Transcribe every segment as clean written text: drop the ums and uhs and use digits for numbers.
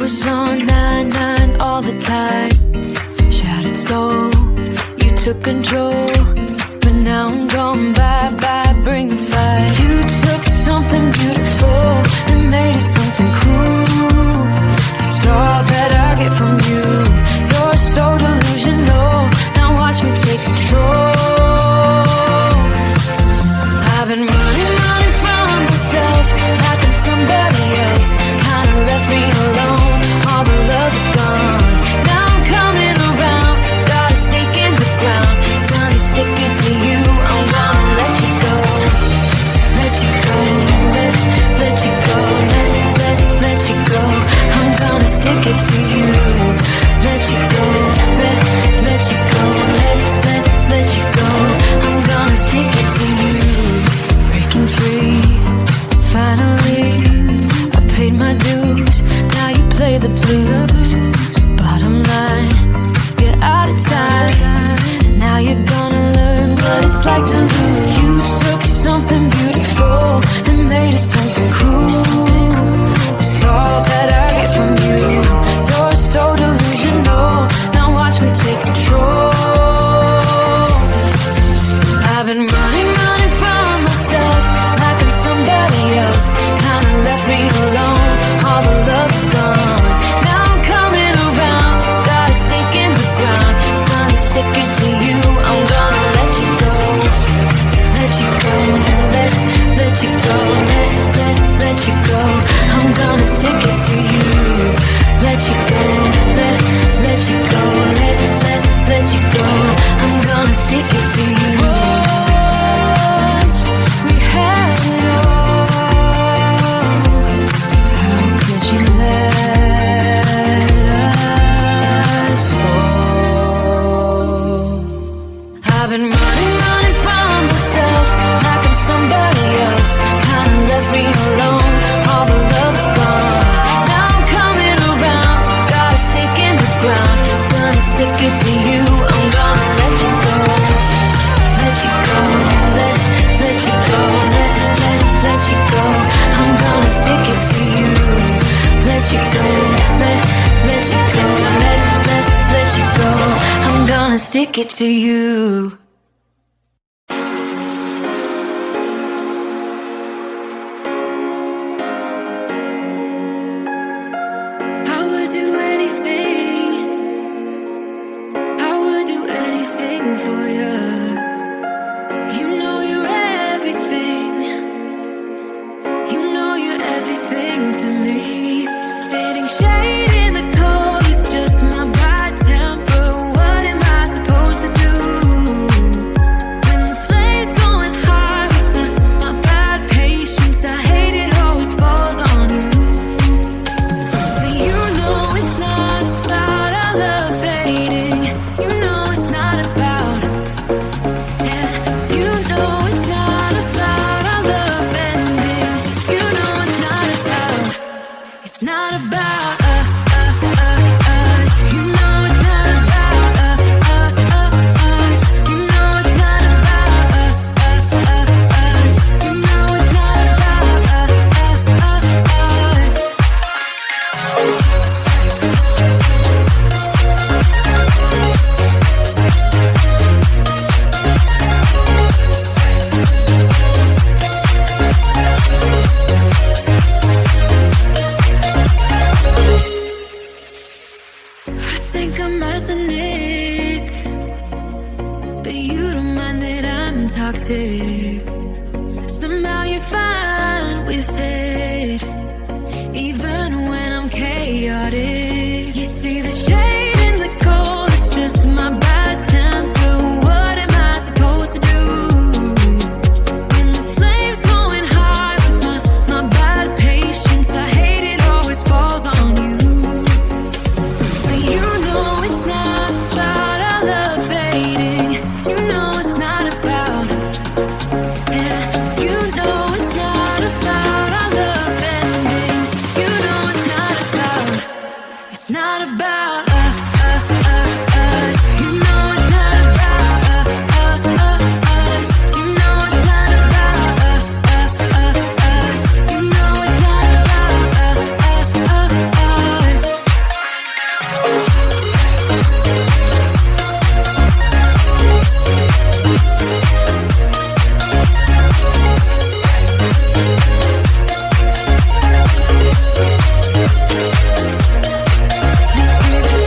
was on 9-9 all the time. Shattered soul, you took control, but now I'm gone, bye-bye, bring the fire. You took something beautiful and made it something cool. It's all that I get from you. You're so delusional, now watch me take control. I've been running from myself, like I'm somebody else. Kinda left me alone, all the love is gone. Now I'm coming around, got a stake in the ground. Gonna stick it to you, I'm gonna let you go. Let you go, let you go. I'm gonna stick it to you. Let you go, let you go, let you go. I'm gonna stick it to you. Once we had it all, how could you let us fall? I've been running from myself like I'm somebody else. Kinda left me alone, all the love is gone. Now I'm coming around, got a stake in the ground. Gonna stick it to you, I'm gonna let you go. Let you go, let you go, let you go. I'm gonna stick it to you. Let you go, let you go, let you go. I'm gonna stick it to you. I would do anything. I would do anything for you. You know you're everything. You know you're everything to me. Spitting shade in the cold, it's just my bad temper. What am I supposed to do? When the flame's going high with my bad patience, I hate it always falls on you. But you know it's not about our love fading. You know it's not about, yeah. You know it's not about our love ending. You know it's not about, it's not about us. You know it's not about us. You know it's not about us. You know it's not about us. I think I'm arsenic, but you don't mind that I'm toxic. Somehow you're fine with it, even when I'm chaotic. You see the shade in the cold, it's just my bad temper. What am I supposed to do? When the flame's going high with my bad patience, I hate it always falls on you. But you know it's not about our love fading. You know it's not about, yeah. You know it's not about our love ending. You know it's not about, it's not about us. You know it's not about us. You know it's not about us. You know it's not about us.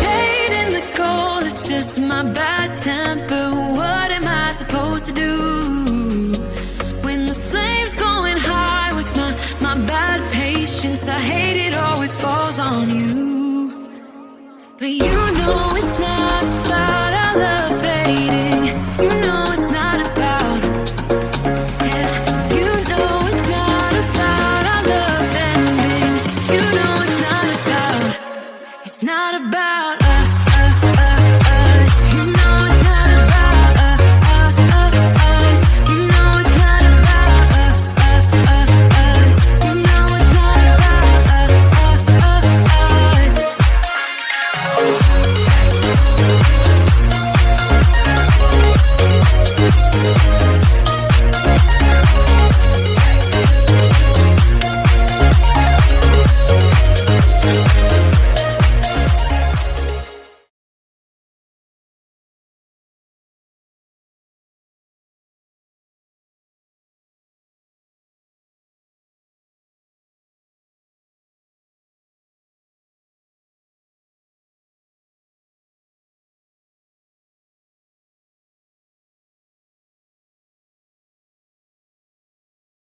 Shade in the cold, it's just my bad temper. What am I supposed to do? When the flame's going high with my bad patience, I hate it always falls on you. But you know it's not about our love